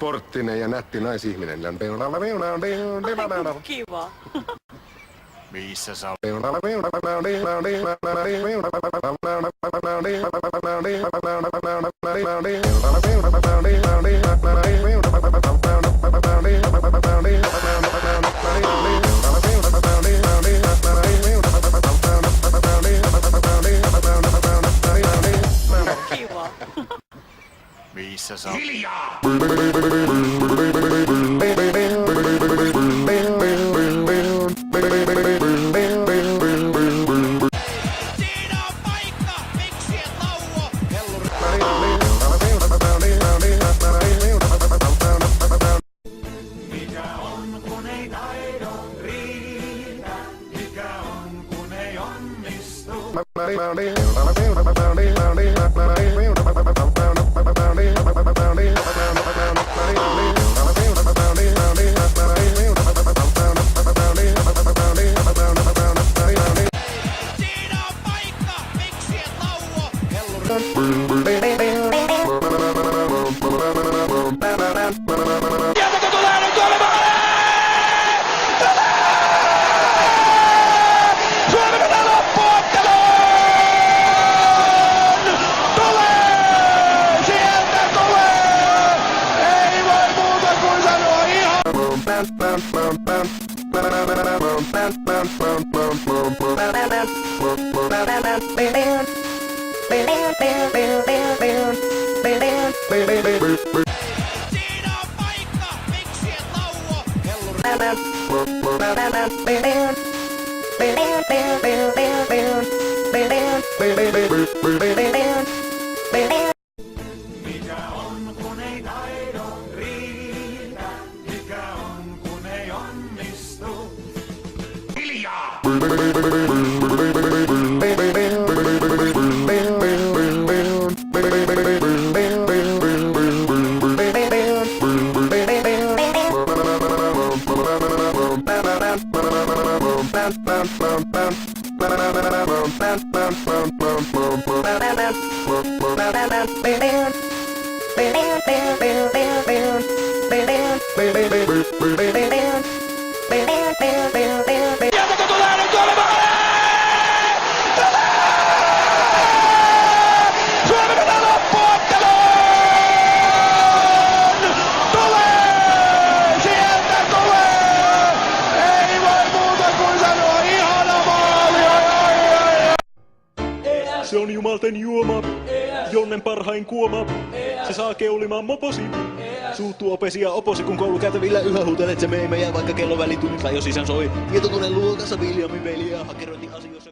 Sporttinen ja nätti naisihminen. Kiva. Missä sä Kiva. Missä sä Hiljaa! Siinä on paikka, miksi et lauo? Mikä on kun ei taidon riitä? Mikä on kun ei onnistu? Siinä on paikka, miksi et lauo? Sieltä tulee nyt Suomi pitää loppuotteluun! Tulee! Sieltä tulee! Ei voi muuta kuin sanoa ihan... Siinä on paikka, miksi et lauo? Mikä on kun ei taidon riitä? Mikä on kun ei onnistu? Hiljaa! Sieltäkö tulee nyt Suomi pitää loppuotteluun! Tulee! Sieltä tulee! Ei voi muuta kuin sanoa ihana maali! Se on jumalten juoma, Jonnen parhain kuoma. Se saa keulimaan moposi. Suuttuu opesi ja oposi, kun koulukäytävillä yhä huutelet se meimejä, vaikka kello välitunnilla jo sisään soi. Tietokoneen luokassa Viljamin veli ja hakerointi asioissa.